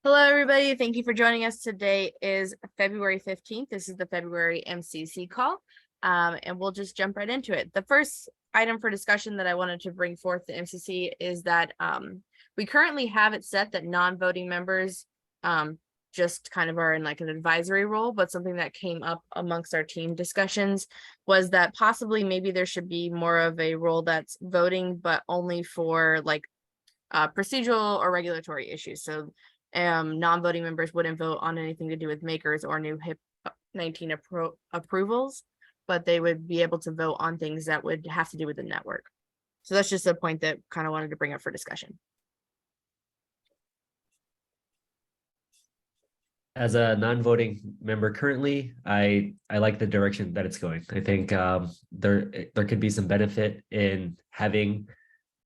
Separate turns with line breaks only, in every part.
Hello, everybody. Thank you for joining us. Today is February 15th. This is the February MCC call, and we'll just jump right into it. The first item for discussion that I wanted to bring forth to MCC is that we currently have it set that non-voting members just kind of are in like an advisory role, but something that came up amongst our team discussions was that possibly maybe there should be more of a role that's voting, but only for like procedural or regulatory issues. So non-voting members wouldn't vote on anything to do with makers or new HIP 19 approvals, but they would be able to vote on things that would have to do with the network. So that's just a point that kind of wanted to bring up for discussion.
As a non-voting member currently, I like the direction that it's going. I think there could be some benefit in having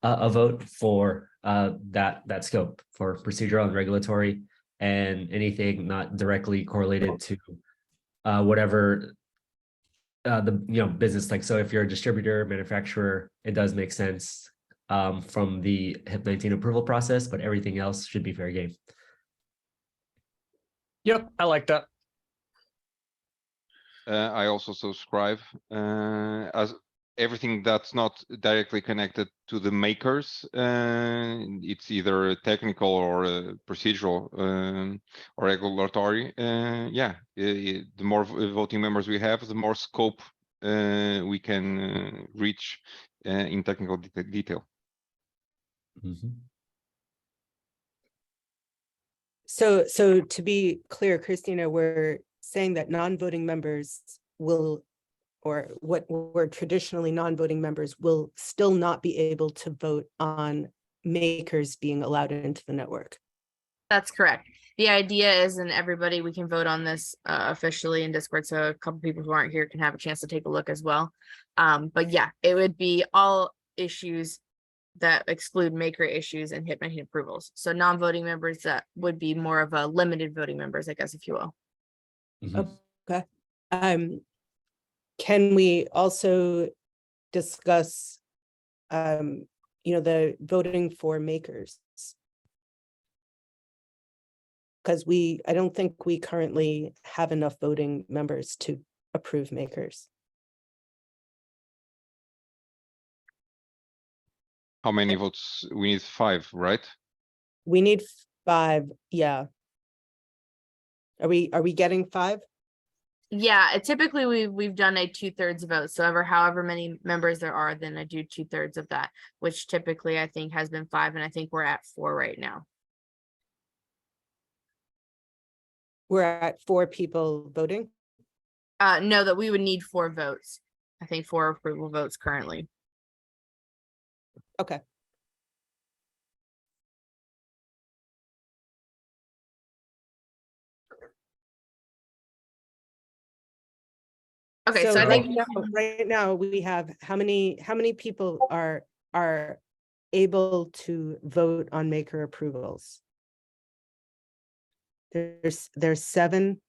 a vote for that scope for procedural and regulatory, and anything not directly correlated to whatever the business. Like, so if you're a distributor, manufacturer, it does make sense from the HIP 19 approval process, but everything else should be fair game.
Yep, I like that.
I also subscribe as everything that's not directly connected to the makers. It's either technical or procedural or regulatory. The more voting members we have, the more scope we can reach in technical detail.
Mm-hmm.
So to be clear, Christina, we're saying that non-voting members will, or what were traditionally non-voting members, will still not be able to vote on makers being allowed into the network.
That's correct. The idea is, and everybody, we can vote on this officially in Discord, so a couple people who aren't here can have a chance to take a look as well. But yeah, it would be all issues that exclude maker issues and HIP 19 approvals. So non-voting members that would be more of a limited voting members, I guess, if you will.
Mm-hmm.
Okay. Can we also discuss, the voting for makers? Because I don't think we currently have enough voting members to approve makers.
How many votes? We need 5, right?
We need 5. Yeah. Are we getting 5?
Yeah, typically we've done a 2/3 vote. So however many members there are, then I do 2/3 of that, which typically I think has been 5, and I think we're at 4 right now.
We're at 4 people voting?
No, that we would need 4 votes. I think 4 approval votes currently.
Okay.
Okay, so I think
right now we have how many people are able to vote on maker approvals? There's 7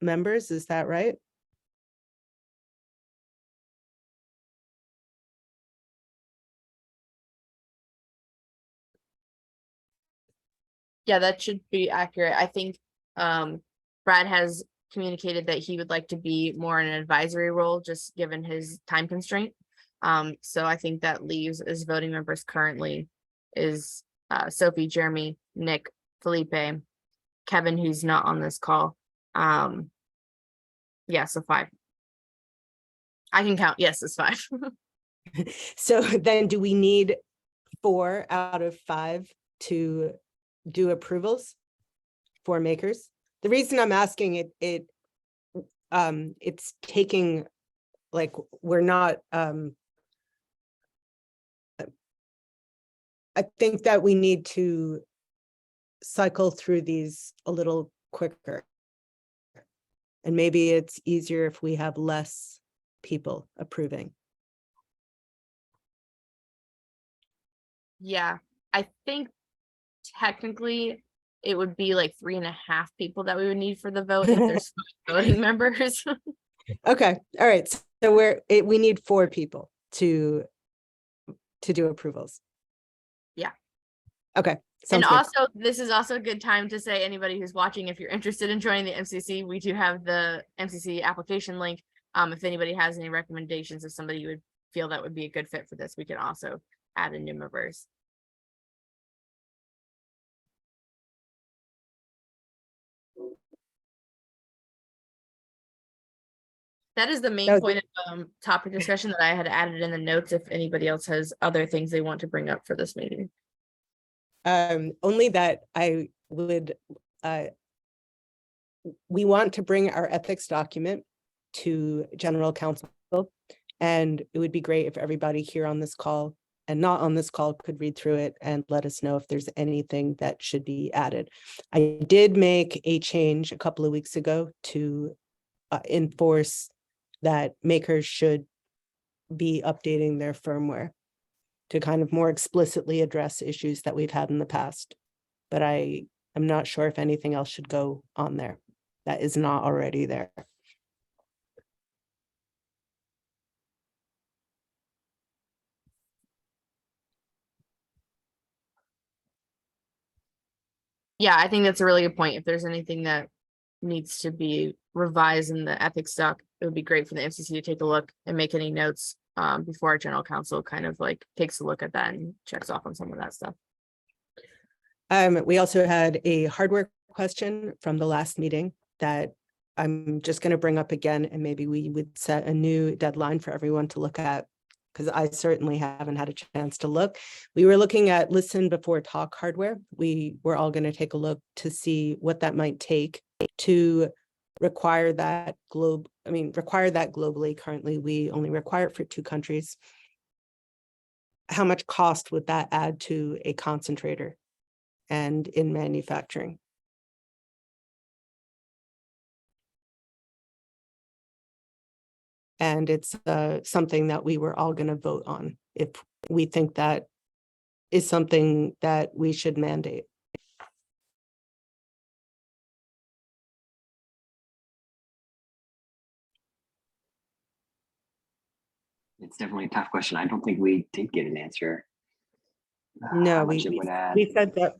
members, is that right?
yeah, that should be accurate. I think Brad has communicated that he would like to be more in an advisory role, just given his time constraint. So I think that leaves as voting members currently is Sophie, Jeremy, Nick, Felipe, Kevin, who's not on this call. Yeah, so 5. I can count. Yes, it's 5.
So then do we need 4 out of 5 to do approvals for makers? The reason I'm asking it's taking, like, we're not, I think that we need to cycle through these a little quicker. And maybe it's easier if we have less people approving.
Yeah, I think technically it would be like 3.5 people that we would need for the vote if there's voting members.
Okay, all right. So we need 4 people to do approvals.
Yeah.
Okay.
And
Sounds good.
also, this is also a good time to say, anybody who's watching, if you're interested in joining the MCC, we do have the MCC application link. If anybody has any recommendations of somebody you would feel that would be a good fit for this, we can also add in new members. That is the main
was
point of topic discussion that I had added in the notes. If anybody else has other things they want to bring up for this meeting.
Only that I would, we want to bring our ethics document to general counsel. And it would be great if everybody here on this call and not on this call could read through it and let us know if there's anything that should be added. I did make a change a couple of weeks ago to enforce that makers should be updating their firmware to kind of more explicitly address issues that we've had in the past. But I'm not sure if anything else should go on there that is not already there.
Yeah, I think that's a really good point. If there's anything that needs to be revised in the ethics doc, it would be great for the MCC to take a look and make any notes before our general counsel kind of like takes a look at that and checks off on some of that stuff.
We also had a hardware question from the last meeting that I'm just going to bring up again, and maybe we would set a new deadline for everyone to look at, because I certainly haven't had a chance to look. We were looking at listen before talk hardware. We were all going to take a look to see what that might take to require that globally. Currently, we only require it for 2 countries. How much cost would that add to a concentrator and in manufacturing? And it's something that we were all going to vote on if we think that is something that we should mandate.
It's definitely a tough question. I don't think we did get an answer.
No,
How
we
much it would add.
said that.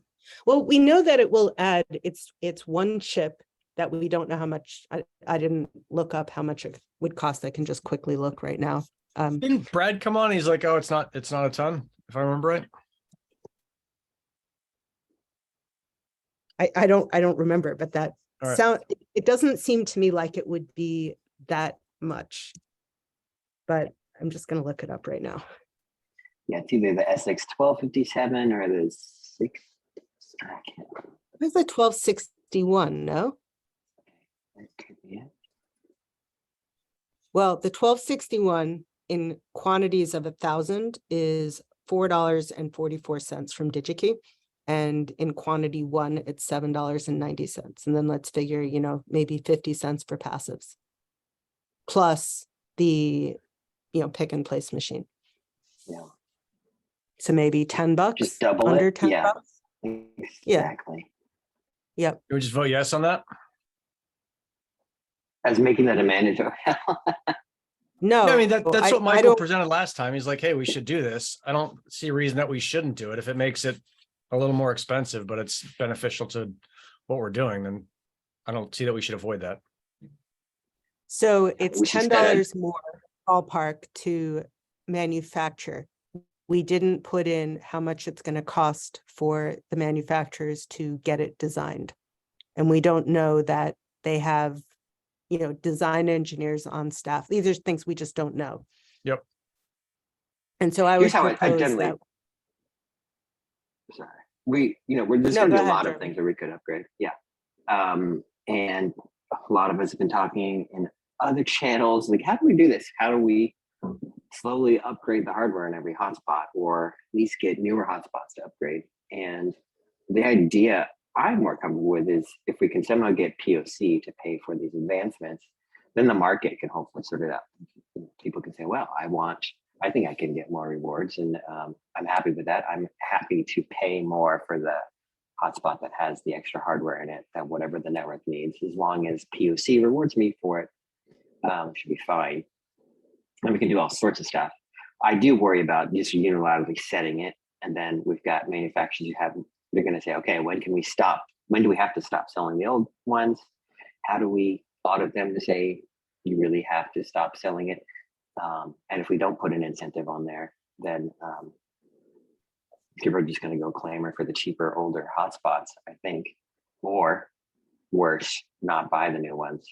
Well, we know that it will add. It's one chip that we don't know how much. I didn't look up how much it would cost. I can just quickly look right now.
Didn't Brad come on? He's like, oh, it's not a ton, if I remember right.
I don't remember, but that
All right.
sound. It doesn't seem to me like it would be that much. But I'm just going to look it up right now.
Yeah, it's either the SX1257 or the 6. I can't.
It's a 1261, no?
That could be it.
Well, the 1261 in quantities of 1,000 is $4.44 from DigiKey. And in quantity 1, it's $7.90. And then let's figure, maybe 50 cents for passives. Plus the, pick and place machine.
Yeah.
So maybe $10.
Just double
under
it.
$10.
Yeah.
Yeah.
Exactly.
Yep.
You would just vote yes on that?
As making that a mandatory.
No,
Yeah, I mean, that's what
I
Michael
don't.
presented last time. He's like, hey, we should do this. I don't see a reason that we shouldn't do it. If it makes it a little more expensive, but it's beneficial to what we're doing, then I don't see that we should avoid that.
So it's
We should spend
$10 more ballpark to manufacture. We didn't put in how much it's going to cost for the manufacturers to get it designed. And we don't know that they have, design engineers on staff. These are things we just don't know.
Yep.
And so I would
Here's how I've
propose
generally.
that.
Sorry. There's
No,
going to be
go
a
ahead,
lot of
Jeremy.
things that we could upgrade. Yeah. And a lot of us have been talking in other channels, like, how do we do this? How do we slowly upgrade the hardware in every hotspot, or at least get newer hotspots to upgrade? And the idea I'm more comfortable with is if we can somehow get POC to pay for these advancements, then the market can hopefully sort it out. People can say, well, I think I can get more rewards, and I'm happy with that. I'm happy to pay more for the hotspot that has the extra hardware in it, that whatever the network needs, as long as POC rewards me for it, should be fine. And we can do all sorts of stuff. I do worry about just unilaterally setting it And then we've got manufacturers they're going to say, okay, when do we have to stop selling the old ones? How do we audit them to say you really have to stop selling it? And if we don't put an incentive on there, then people are just going to go clamor for the cheaper, older hotspots, I think, or worse, not buy the new ones.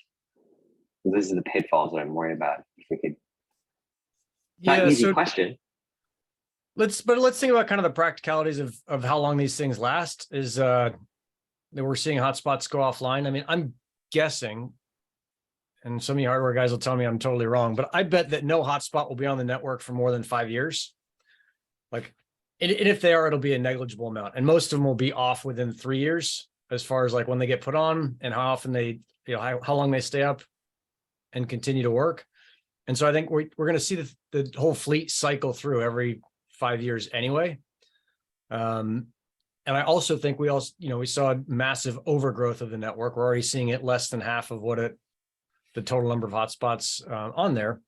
These are the pitfalls that I'm worried about. If we could, not
Yeah,
easy
so
question.
let's think about kind of the practicalities of how long these things last. Is that we're seeing hotspots go offline. I mean, I'm guessing, and some of you hardware guys will tell me I'm totally wrong, but I bet that no hotspot will be on the network for more than 5 years. Like, and if they are, it'll be a negligible amount, and most of them will be off within 3 years, as far as like when they get put on and how often they, how long they stay up and continue to work. And so I think we're going to see the whole fleet cycle through every 5 years anyway. And I also think we saw a massive overgrowth of the network. We're already seeing it less than half of the total number of hotspots on there.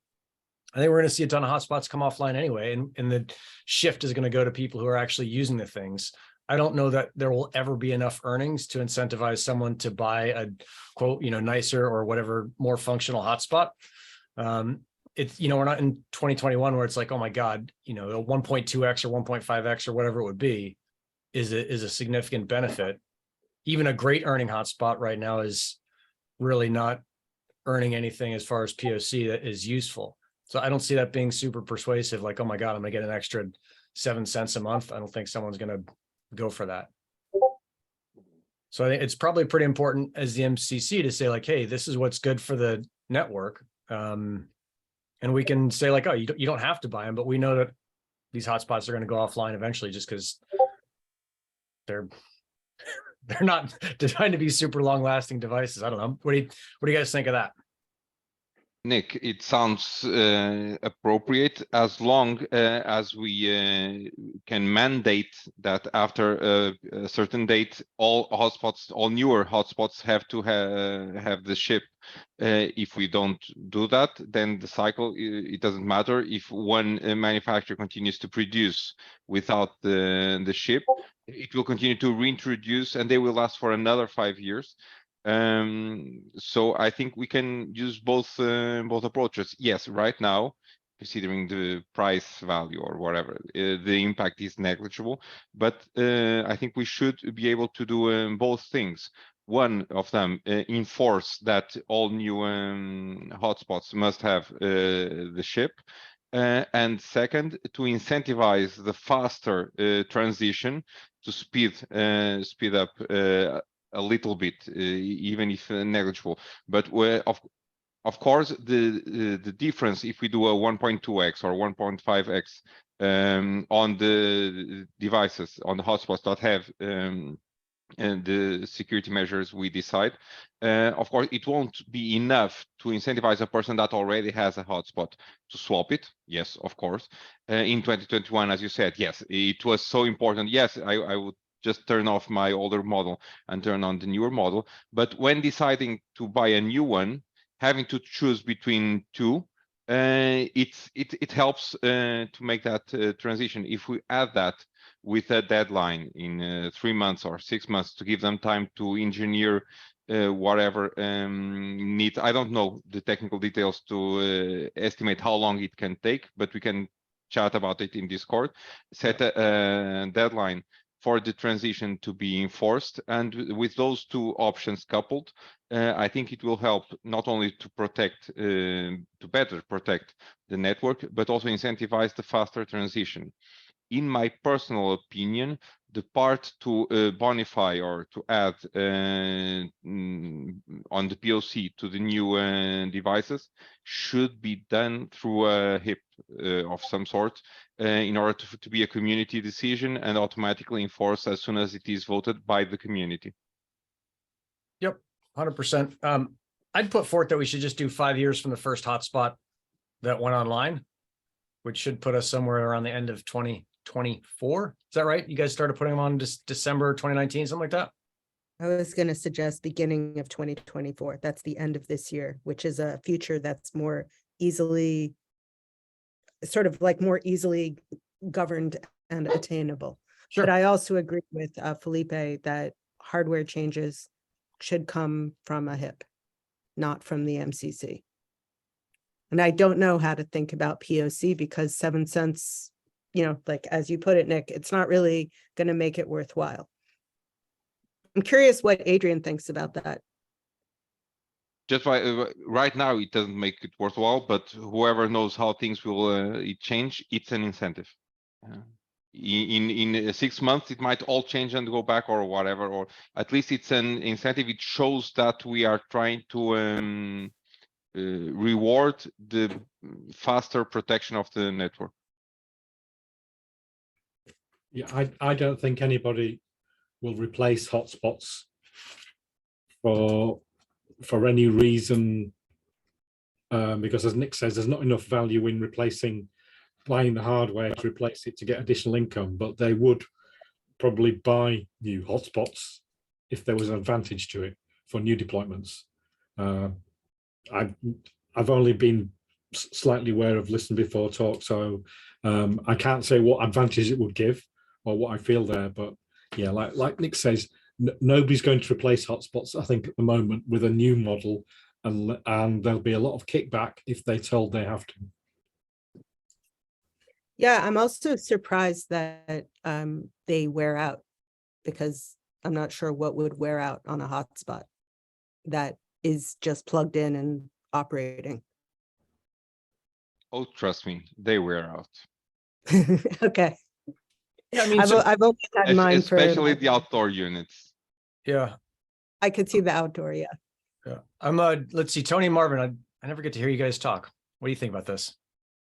I think we're going to see a ton of hotspots come offline anyway, and the shift is going to go to people who are actually using the things. I don't know that there will ever be enough earnings to incentivize someone to buy a quote, nicer or whatever more functional hotspot. It's, we're not in 2021 where it's like, oh my God, a 1.2x or 1.5x or whatever it would be is a significant benefit. Even a great earning hotspot right now is really not earning anything as far as POC that is useful. So I don't see that being super persuasive. Like, oh my God, I'm gonna get an extra 7 cents a month. I don't think someone's gonna go for that. So I think it's probably pretty important as the MCC to say like, hey, this is what's good for the network. And we can say like, oh, you don't have to buy them, but we know that these hotspots are going to go offline eventually just because they're not designed to be super long lasting devices. I don't know. What do you guys think of that?
Nick, it sounds appropriate as long as we can mandate that after a certain date, all newer hotspots have to have the chip. If we don't do that, then the cycle, it doesn't matter if one manufacturer continues to produce without the chip, it will continue to reintroduce and they will last for another 5 years. So I think we can use both approaches. Yes, right now, considering the price value or whatever, the impact is negligible. But I think we should be able to do both things. One of them, enforce that all new hotspots must have the chip. And second, to incentivize the faster transition to speed up a little bit, even if negligible. But of course, the difference if we do a 1.2x or 1.5x on the devices, on the hotspots that have and the security measures we decide, of course, it won't be enough to incentivize a person that already has a hotspot to swap it. Yes, of course. In 2021, as you said, yes, it was so important. Yes, I would just turn off my older model and turn on the newer model. But when deciding to buy a new one, having to choose between two, it helps to make that transition. If we add that with a deadline in 3 months or 6 months to give them time to engineer whatever need. I don't know the technical details to estimate how long it can take, but we can chat about it in Discord. Set a deadline for the transition to be enforced, and with those two options coupled, I think it will help not only to protect, to better protect the network, but also incentivize the faster transition. In my personal opinion, the part to bonify or to add on the POC to the new devices should be done through a HIP of some sort in order to be a community decision and automatically enforced as soon as it is voted by the community.
Yep, 100%. I'd put forth that we should just do 5 years from the first hotspot that went online, which should put us somewhere around the end of 2024. Is that right? You guys started putting them on December 2019, something like that?
I was going to suggest beginning of 2024. That's the end of this year, which is a future that's more easily, sort of like more easily governed and attainable.
Sure.
But I also agree with Felipe that hardware changes should come from a HIP, not from the MCC. And I don't know how to think about POC because 7 cents, you know, like as you put it, Nick, it's not really going to make it worthwhile. I'm curious what Adrian thinks about that.
Just right now, it doesn't make it worthwhile, but whoever knows how things will change, it's an incentive. In 6 months, it might all change and go back or whatever, or at least it's an incentive. It shows that we are trying to reward the faster protection of the network.
Yeah, I don't think anybody will replace hotspots for any reason, because as Nick says, there's not enough value in buying the hardware to replace it to get additional income, but they would probably buy new hotspots if there was an advantage to it for new deployments. I've only been slightly aware of listen before talk, so I can't say what advantage it would give or what I feel there, but yeah, like Nick says, nobody's going to replace hotspots, I think, at the moment with a new model, and there'll be a lot of kickback if they're told they have to.
Yeah, I'm also surprised that they wear out, because I'm not sure what would wear out on a hotspot that is just plugged in and operating.
Oh, trust me, they wear out.
Okay.
Yeah, I mean,
I've only had mine for,
Especially the outdoor units.
yeah,
I could see the outdoor, yeah.
yeah. Let's see, Tony and Marvin, I never get to hear you guys talk. What do you think about this?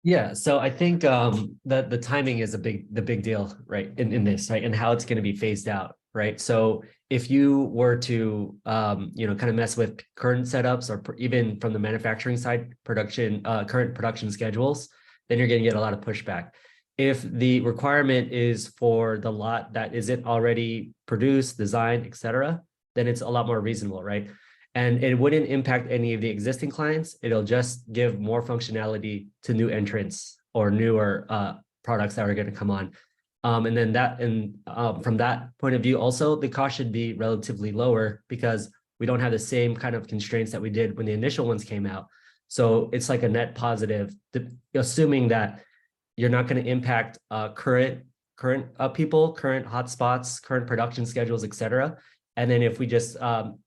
Yeah, so I think that the timing is the big deal, right? In this, right, and how it's going to be phased out, right? So if you were to kind of mess with current setups or even from the manufacturing side, current production schedules, then you're going to get a lot of pushback. If the requirement is for the lot that isn't already produced, designed, etc., then it's a lot more reasonable, right? And it wouldn't impact any of the existing clients. It'll just give more functionality to new entrants or newer products that are going to come on. And then from that point of view, also the cost should be relatively lower because we don't have the same kind of constraints that we did when the initial ones came out. So it's like a net positive, assuming that you're not going to impact current people, current hotspots, current production schedules, etc. And then if we just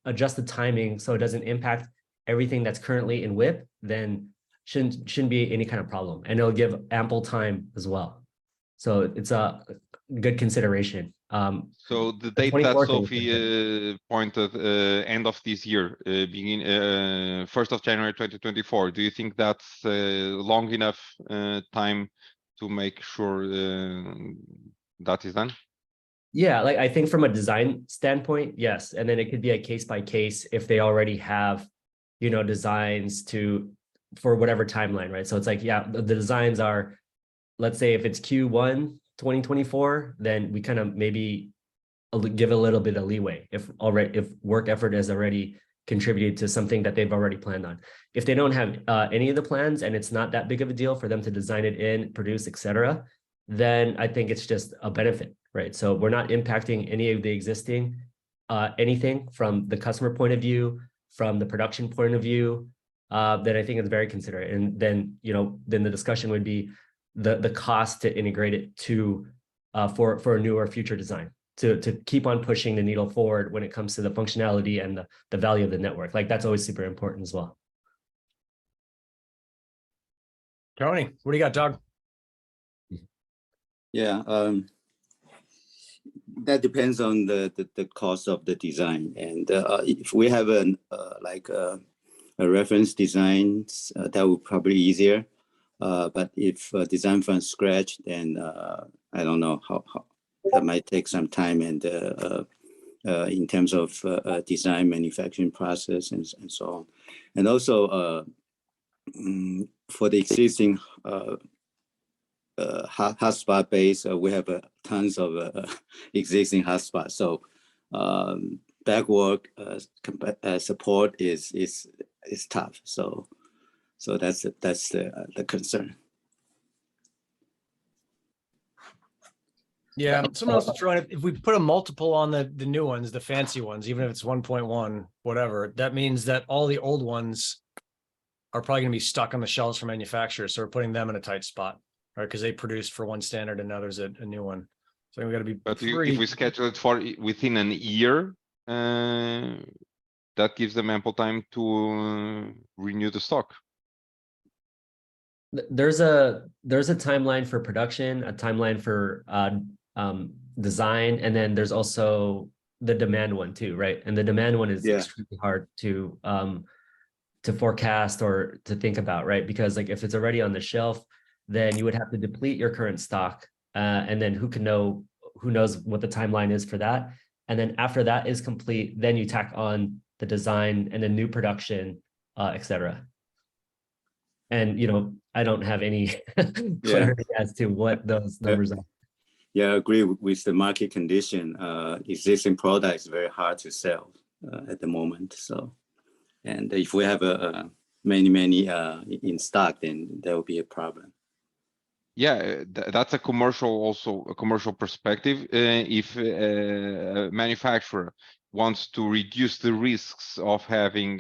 adjust the timing so it doesn't impact everything that's currently in WIP, then shouldn't be any kind of problem, and it'll give ample time as well. So it's a good consideration.
So the date that Sophie pointed, end of this year, beginning 1st of January 2024. Do you think that's long enough time to make sure that is done?
Yeah, like I think from a design standpoint, yes. And then it could be a case by case if they already have, designs for whatever timeline, right? So it's like, yeah, the designs are, let's say if it's Q1 2024, then we kind of maybe give a little bit of leeway if work effort has already contributed to something that they've already planned on. If they don't have any of the plans and it's not that big of a deal for them to design it in, produce, etc., then I think it's just a benefit, right? So we're not impacting any of the existing anything from the customer point of view, from the production point of view. Then I think it's very considerate. And then then the discussion would be the cost to integrate it to for a new or future design to keep on pushing the needle forward when it comes to the functionality and the value of the network. Like that's always super important as well.
Tony, what do you got, Doug?
Yeah, that depends on the cost of the design, and if we have a reference design, that would probably easier. But if design from scratch, then I don't know how that might take some time, and in terms of design, manufacturing process, and so on, and also for the existing hotspot base, we have tons of existing hotspots. So backwork support is tough. So that's the concern.
Yeah, someone else is throwing it. If we put a multiple on the new ones, the fancy ones, even if it's 1.1, whatever, that means that all the old ones are probably going to be stuck on the shelves for manufacturers. So we're putting them in a tight spot, right? Because they produced for one standard and now there's a new one. So we got to be
But if
pretty.
we schedule it for within an year, that gives them ample time to renew the stock.
There's a timeline for production, a timeline for design, and then there's also the demand one too, right? And the demand one is
Yeah.
extremely hard to forecast or to think about, right? Because like if it's already on the shelf, then you would have to deplete your current stock, and then who knows what the timeline is for that. And then after that is complete, then you tack on the design and the new production, etc. And I don't have any clarity as to what those numbers are.
Yeah, I agree with the market condition. Existing product is very hard to sell at the moment. So, and if we have many in stock, then there will be a problem.
Yeah, that's a commercial perspective. If a manufacturer wants to reduce the risks of having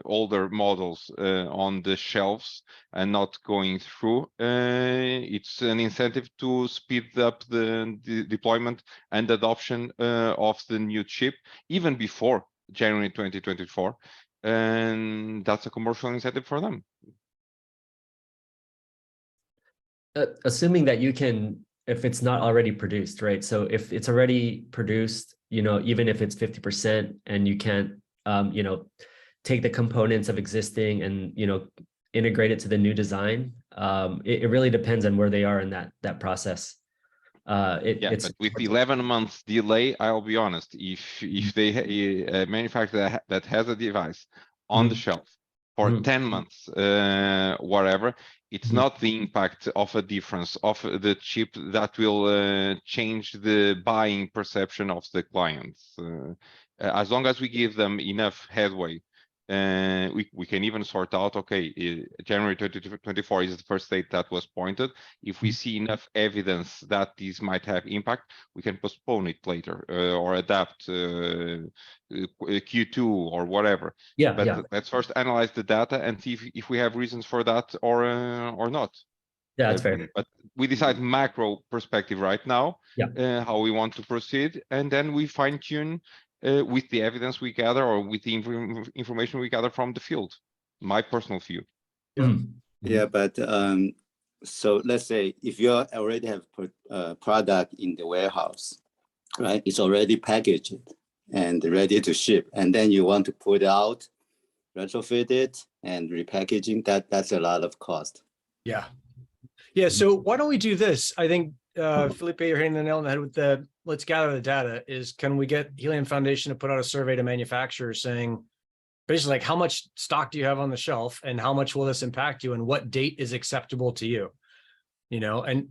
older models on the shelves and not going through, it's an incentive to speed up the deployment and adoption of the new chip even before January 2024, and that's a commercial incentive for them.
Assuming that you can, if it's not already produced, right? So if it's already produced, even if it's 50% and you can't, take the components of existing and, integrate it to the new design, it really depends on where they are in that process. It's
but with 11 months delay, I'll be honest, if they a manufacturer that has a device on the shelf for 10 months, whatever, it's not the impact of a difference of the chip that will change the buying perception of the clients. As long as we give them enough headway, we can even sort out, okay, January 2024 is the first date that was pointed. If we see enough evidence that these might have impact, we can postpone it later or adapt Q2 or whatever. But let's first analyze the data and see if we have reasons for that or not.
Yeah, that's fair.
But we decide macro perspective right now, how we want to proceed, and then we fine tune with the evidence we gather or with the information we gather from the field. My personal view.
Yeah, but so let's say if you already have product in the warehouse, right? It's already packaged and ready to ship, and then you want to put it out, retrofit it, and repackaging. That's a lot of cost.
Yeah. So why don't we do this? I think Felipe, you're hitting the nail on the head with the let's gather the data. Is can we get Helium Foundation to put out a survey to manufacturers saying basically like how much stock do you have on the shelf and how much will this impact you and what date is acceptable to you? And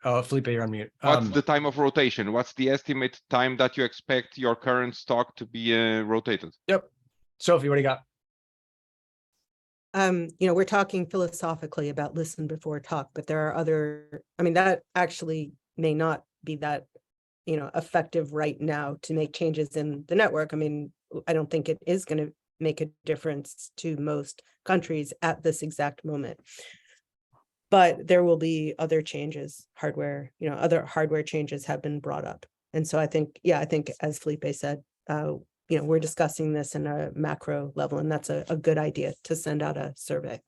Felipe, you're on mute.
What's the time of rotation? What's the estimate time that you expect your current stock to be rotated?
Yep. Sophie, what do you got?
We're talking philosophically about listen before talk, but there are other, that actually may not be that, effective right now to make changes in the network. I don't think it is going to make a difference to most countries at this exact moment. But there will be other changes, hardware, other hardware changes have been brought up. And so I think as Felipe said, we're discussing this in a macro level, and that's a good idea to send out a survey.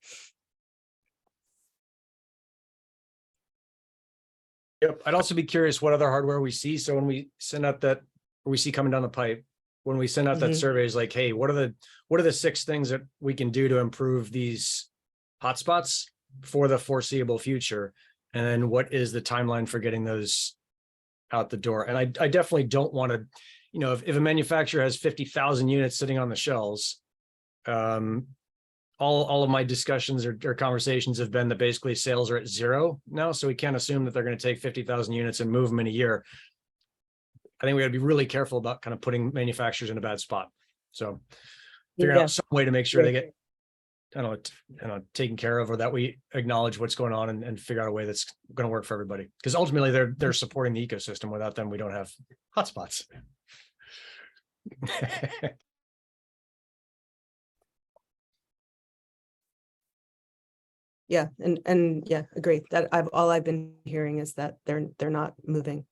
Yep. I'd also be curious what other hardware we see. So when we send out that, or we see coming down the pipe, when we send out that survey is like, hey, what are the 6 things that we can do to improve these hotspots for the foreseeable future? And then what is the timeline for getting those out the door? And I definitely don't want to, if a manufacturer has 50,000 units sitting on the shelves, all of my discussions or conversations have been that basically sales are at 0 now. So we can't assume that they're going to take 50,000 units and move them in a year. I think we got to be really careful about kind of putting manufacturers in a bad spot. So figuring out some way to make sure they get taken care of, or that we acknowledge what's going on and figure out a way that's going to work for everybody. Because ultimately they're supporting the ecosystem. Without them, we don't have hotspots.
Yeah, and yeah, agree that all I've been hearing is that they're not moving.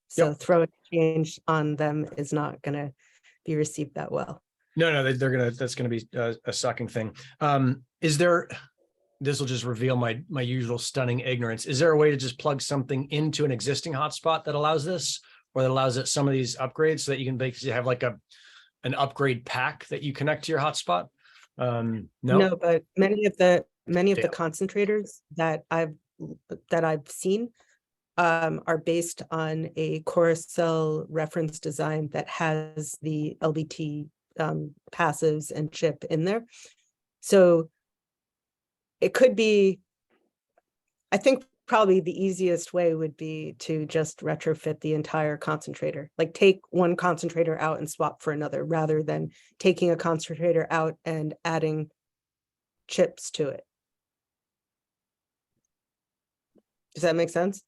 So
Yep.
throwing change on them is not gonna be received that well.
No, that's gonna be a sucking thing. This will just reveal my usual stunning ignorance. Is there a way to just plug something into an existing hotspot that allows this, or that allows some of these upgrades, so that you can basically have like an upgrade pack that you connect to your hotspot?
No, but many of the
Damn.
concentrators that I've seen are based on a core cell reference design that has the LBT passives and chip in there. So it could be, I think probably the easiest way would be to just retrofit the entire concentrator, like take one concentrator out and swap for another, rather than taking a concentrator out and adding chips to it. Does that make sense?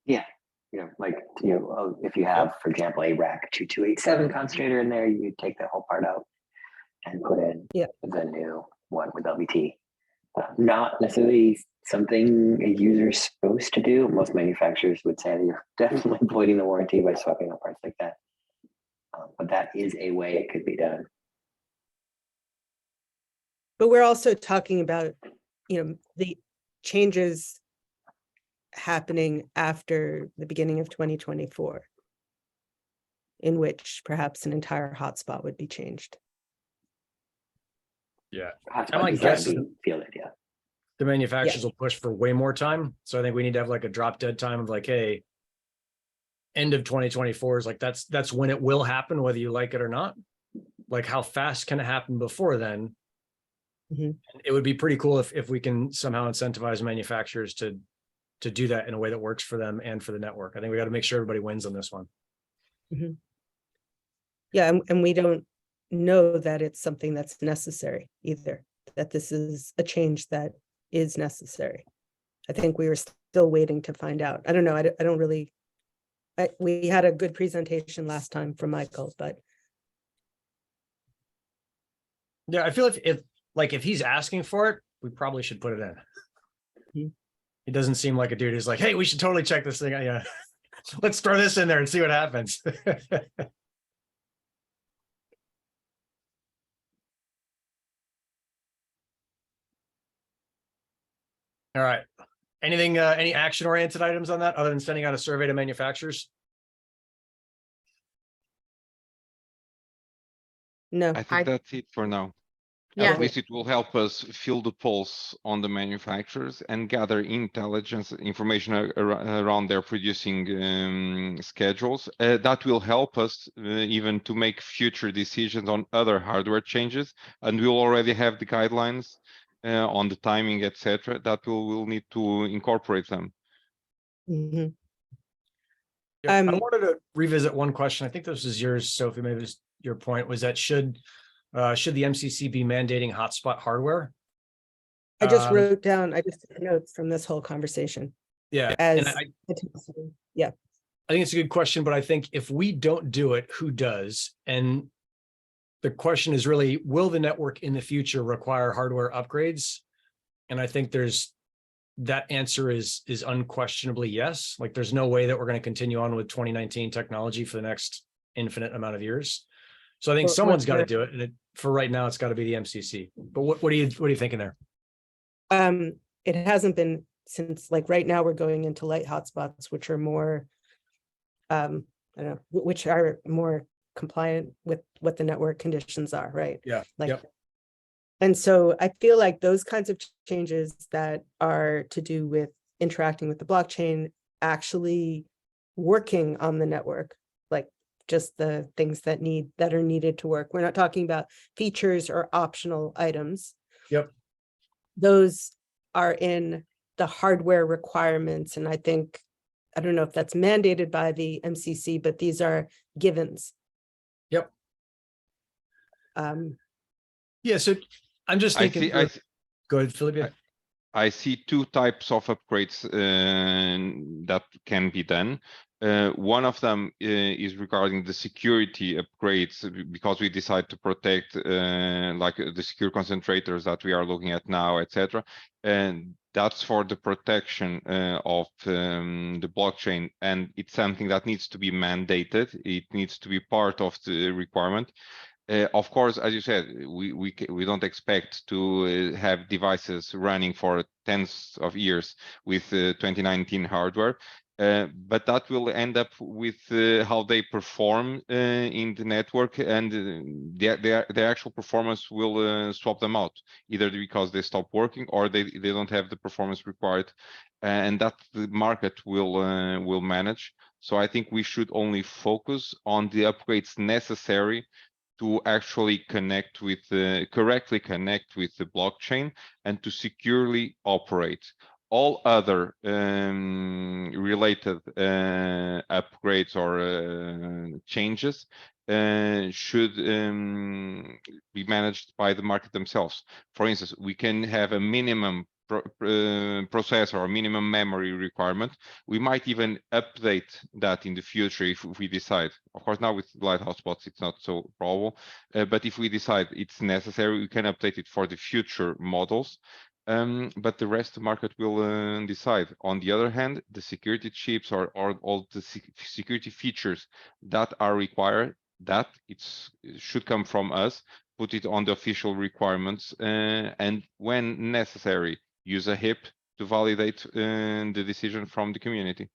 Yeah, like if you have, for example, a rack 2287 concentrator in there, you take that whole part out and put in the new one with LVT. Not necessarily something a user is supposed to do. Most manufacturers would say that you're definitely voiding the warranty by swapping out parts like that. But that is a way it could be done.
But we're also talking about, the changes happening after the beginning of 2024, in which perhaps an entire hotspot would be changed.
Yeah.
Hotspot
my
design
guess is
being fielded, yeah.
The manufacturers will push for way more time. So I think we need to have like a drop dead time of like, hey, end of 2024 is like, that's when it will happen, whether you like it or not. Like, how fast can it happen before then?
Mhm.
It would be pretty cool if we can somehow incentivize manufacturers to do that in a way that works for them and for the network. I think we got to make sure everybody wins on this one.
Mhm. Yeah, and we don't know that it's something that's necessary either, that this is a change that is necessary. I think we were still waiting to find out. I don't know. I don't really, we had a good presentation last time from Michael, but
Yeah, I feel if he's asking for it, we probably should put it in.
Mhm.
He doesn't seem like a dude who's like, hey, we should totally check this thing out. Yeah, let's throw this in there and see what happens. All right. Anything, any action oriented items on that other than sending out a survey to manufacturers?
no.
I think that's it for now.
Yeah.
At least it will help us feel the pulse on the manufacturers and gather intelligence information around their producing schedules. That will help us even to make future decisions on other hardware changes. And we'll already have the guidelines on the timing, etc. That we'll need to incorporate them.
Mhm.
Yeah, I wanted to revisit one question. I think this is yours, Sophie. Maybe this, your point was that should the MCC be mandating hotspot hardware?
I just wrote down, I just took notes from this whole conversation.
Yeah,
As
and
yeah.
I think it's a good question, but I think if we don't do it, who does? And the question is really, will the network in the future require hardware upgrades? And I think that answer is unquestionably yes. Like, there's no way that we're going to continue on with 2019 technology for the next infinite amount of years. So I think someone's got to do it. And for right now, it's got to be the MCC. But what are you thinking there?
It hasn't been since, like, right now we're going into light hotspots, which are more, I don't know, which are more compliant with what the network conditions are, right?
Yeah.
Like,
yep.
And so I feel like those kinds of changes that are to do with interacting with the blockchain, actually working on the network, like just the things that are needed to work. We're not talking about features or optional items.
Yep.
Those are in the hardware requirements. And I think, I don't know if that's mandated by the MCC, but these are givens.
Yep. Yeah, so I'm just
I
thinking.
see, I,
Go ahead, Philip. Yeah.
I see two types of upgrades that can be done. One of them is regarding the security upgrades because we decide to protect like the secure concentrators that we are looking at now, etc. And that's for the protection of the blockchain, and it's something that needs to be mandated. It needs to be part of the requirement. Of course, as you said, we don't expect to have devices running for tens of years with 2019 hardware, but that will end up with how they perform in the network, and their actual performance will swap them out, either because they stop working or they don't have the performance required, and that the market will manage. So I think we should only focus on the upgrades necessary to actually connect with correctly connect with the blockchain and to securely operate. All other related upgrades or changes should be managed by the market themselves. For instance, we can have a minimum processor or minimum memory requirement. We might even update that in the future if we decide. Of course, now with light hotspots, it's not so probable, but if we decide it's necessary, we can update it for the future models. But the rest of the market will decide. On the other hand, the security chips or all the security features that are required, that it should come from us, put it on the official requirements, and when necessary, use a HIP to validate the decision from the community.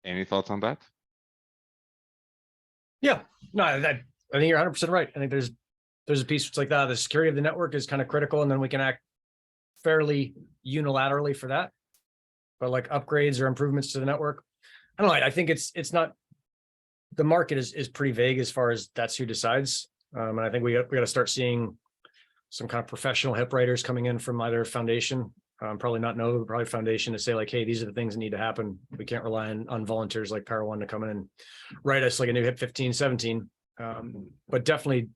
Any thoughts on that?
Yeah, no, I think you're 100% right. I think there's a piece like that. The security of the network is kind of critical, and then we can act fairly unilaterally for that. But like upgrades or improvements to the network, I don't know. I think it's not. The market is pretty vague as far as that's who decides, and I think we got to start seeing some kind of professional HIP writers coming in from either foundation, probably not Nova, but probably foundation, to say like, hey, these are the things that need to happen. We can't rely on volunteers like Power One to come in and write us like a new HIP 15, 17. But definitely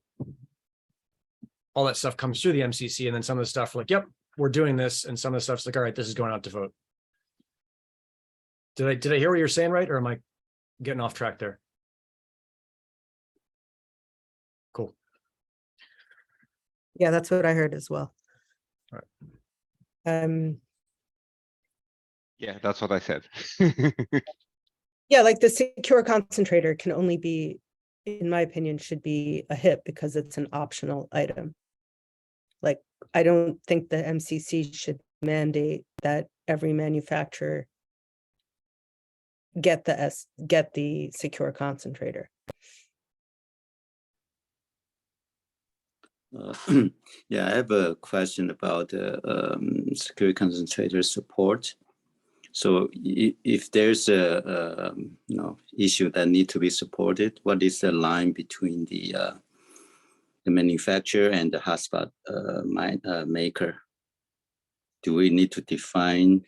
all that stuff comes through the MCC, and then some of the stuff like, yep, we're doing this, and some of the stuff's like, all right, this is going out to vote. Did I hear what you're saying right, or am I getting off track there? Cool.
Yeah, that's what I heard as well.
All right.
Yeah, that's what I said.
Yeah, like the secure concentrator can only be, in my opinion, should be a HIP because it's an optional item. Like, I don't think the MCC should mandate that every manufacturer get the secure concentrator.
Yeah, I have a question about security concentrator support. So if there's a issue that need to be supported, what is the line between the manufacturer and the hotspot maker? Do we need to define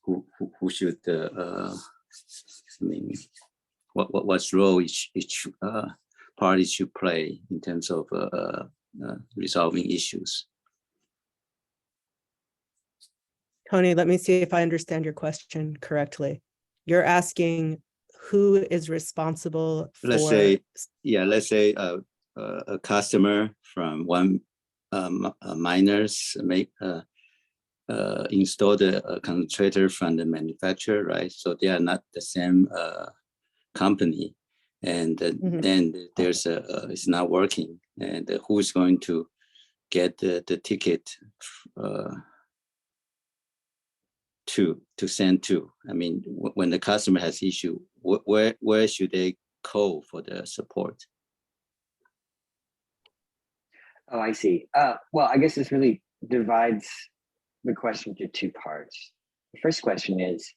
who should what's role each party should play in terms of resolving issues?
Tony, let me see if I understand your question correctly. You're asking who is responsible for...
Let's say a customer from one miners installed a concentrator from the manufacturer, right? So they are not the same company, and then there's it's not working, and who is going to get the ticket to send to? I mean, when the customer has issue, where should they call for the support?
Oh, I see. Well, I guess this really divides the question into two parts. The first question is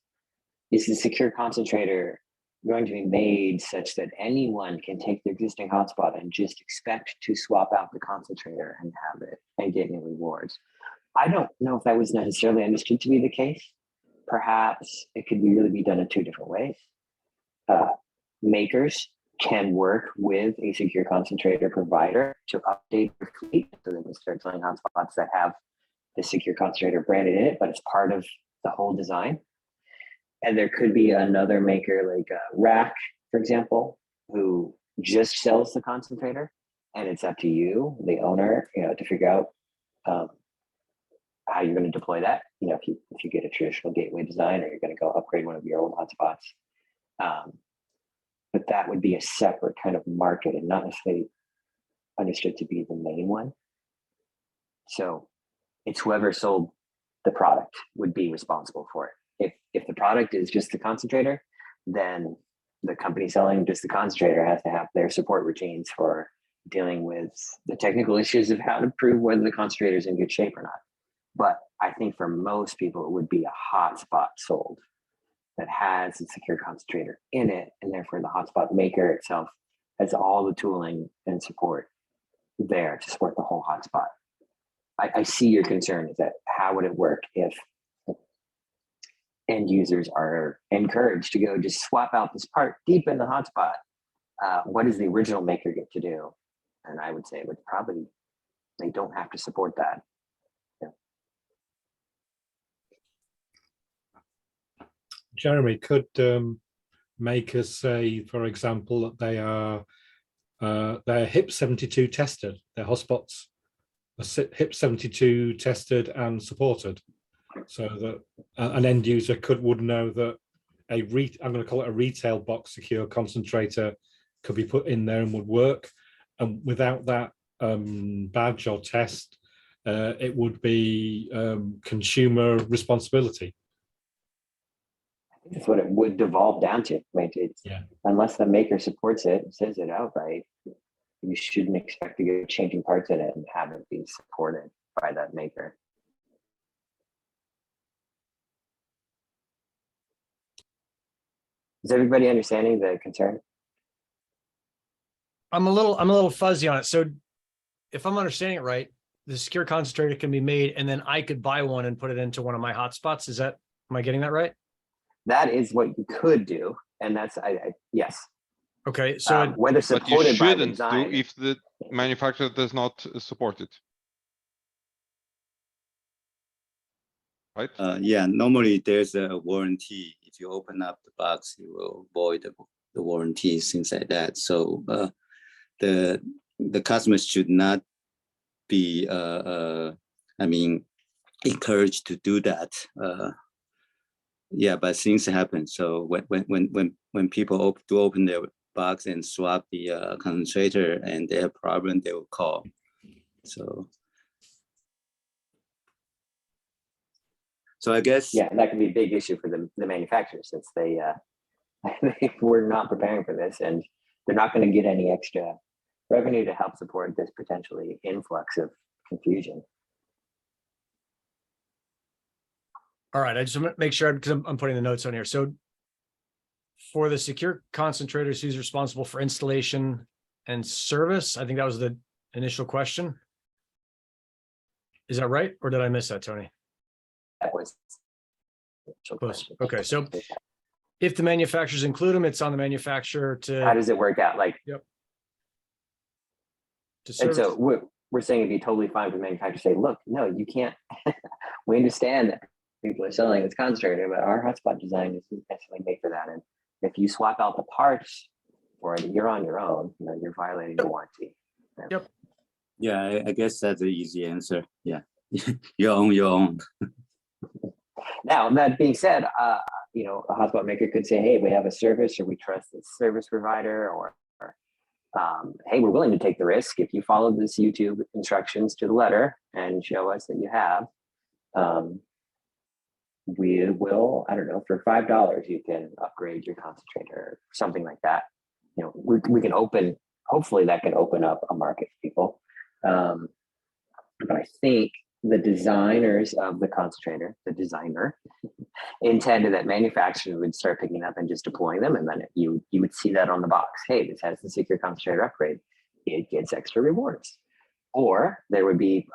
the secure concentrator going to be made such that anyone can take the existing hotspot and just expect to swap out the concentrator and have it and get any rewards? I don't know if that was necessarily understood to be the case. Perhaps it could really be done in two different ways. makers can work with a secure concentrator provider to update their fleet so they can start selling hotspots that have the secure concentrator branded in it, but it's part of the whole design. And there could be another maker like Rack, for example, who just sells the concentrator, and it's up to you, the owner, to figure out how you're going to deploy that. If you get a traditional gateway design, or you're going to go upgrade one of your old hotspots. But that would be a separate kind of market and not necessarily understood to be the main one. So it's whoever sold the product would be responsible for it. If the product is just the concentrator, then the company selling just the concentrator has to have their support routines for dealing with the technical issues of how to prove whether the concentrator is in good shape or not. But I think for most people, it would be a hotspot sold that has a secure concentrator in it, and therefore the hotspot maker itself has all the tooling and support there to support the whole hotspot. I see your concern, is that how would it work if end users are encouraged to go just swap out this part deep in the hotspot? What does the original maker get to do? And I would say it would probably, they don't have to support that.
Jeremy, could makers say, for example, that they're HIP 72 tested, their hotspots are HIP 72 tested and supported, so that an end user would know that I'm going to call it a retail box secure concentrator could be put in there and would work, and without that badge or test, it would be consumer responsibility.
That's what it would devolve down to. Unless the maker supports it and says it outright, you shouldn't expect to get changing parts in it and have it be supported by that maker. Is everybody understanding the concern?
I'm a little fuzzy on it. So if I'm understanding it right, the secure concentrator can be made and then I could buy one and put it into one of my hotspots. Am I getting that right?
That is what you could do. And that's, yes.
Okay. So
whether
But you
supported by the
shouldn't
design,
do if the manufacturer does not support it. Right?
Yeah, normally there's a warranty. If you open up the box, you will void the warranty, things like that. So the customers should not be, encouraged to do that. Yeah, but things happen. So when people open their box and swap the concentrator and they have problem, they will call. So I guess,
yeah, that could be a big issue for the manufacturer, since they were not preparing for this, and they're not going to get any extra revenue to help support this potentially influx of confusion.
all right, I just want to make sure, because I'm putting the notes on here. So for the secure concentrators, who's responsible for installation and service? I think that was the initial question. Is that right? Or did I miss that, Tony?
That was
Close. Okay, so if the manufacturers include them, it's on the manufacturer to.
How does it work out?
To
And
service.
so we're saying it'd be totally fine for the manufacturer to say, look, no, you can't. We understand that people are selling this concentrator, but our hotspot design isn't necessarily made for that. And if you swap out the parts for it, you're on your own. You're violating the warranty.
Yep.
yeah, I guess that's the easy answer. Yeah, you own your own.
Now, that being said, a hotspot maker could say, hey, we have a service, or we trust this service provider, or hey, we're willing to take the risk if you follow this YouTube instructions to the letter and show us that you have. We will, I don't know, for $5, you can upgrade your concentrator, or something like that. We can open, hopefully that can open up a market for people. But I think the designers of the concentrator, the designer, intended that manufacturers would start picking up and just deploying them, and then you would see that on the box. Hey, this has the secure concentrator upgrade. It gets extra rewards. Or there would be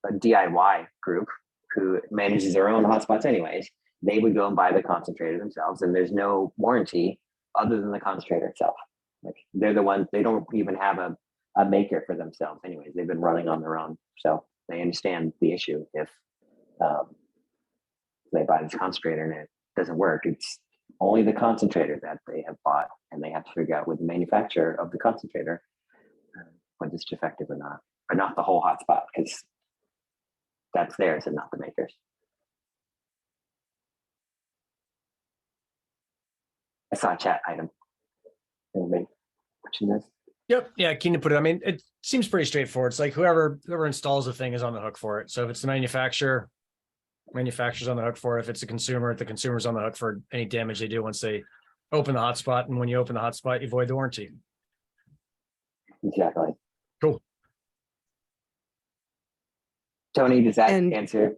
a DIY group who manages their own hotspots anyways. They would go and buy the concentrator themselves, and there's no warranty other than the concentrator itself. Like they're the ones, they don't even have a maker for themselves anyways. They've been running on their own. So they understand the issue if they buy this concentrator and it doesn't work. It's only the concentrator that they have bought, and they have to figure out with the manufacturer of the concentrator whether it's defective or not, but not the whole hotspot, because that's theirs and not the maker's. I saw a chat item. Anybody watching this?
Yep. Yeah. Keen to put it. I mean, it seems pretty straightforward. It's like whoever installs the thing is on the hook for it. So if it's the manufacturer's on the hook for it. If it's a consumer, the consumer's on the hook for any damage they do once they open the hotspot. And when you open the hotspot, you void the warranty.
Exactly.
Cool.
Tony, does that
And-
answer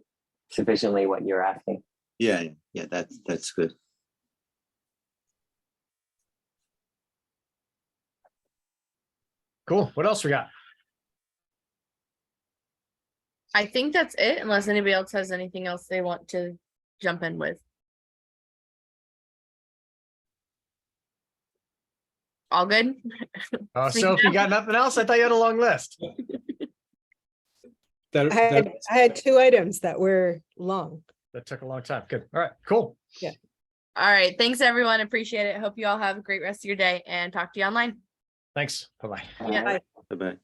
sufficiently what you're asking?
Yeah, that's good.
Cool. What else we got?
I think that's it, unless anybody else has anything else they want to jump in with. All good? Speaking
So if you
of-
got nothing else, I thought you had a long list.
There,
I had 2 items that were long.
That took a long time. Good. All right. Cool.
All right. Thanks, everyone. Appreciate it. Hope you all have a great rest of your day and talk to you online.
Thanks. Bye-bye.
All
Yeah.
right.
Bye-bye.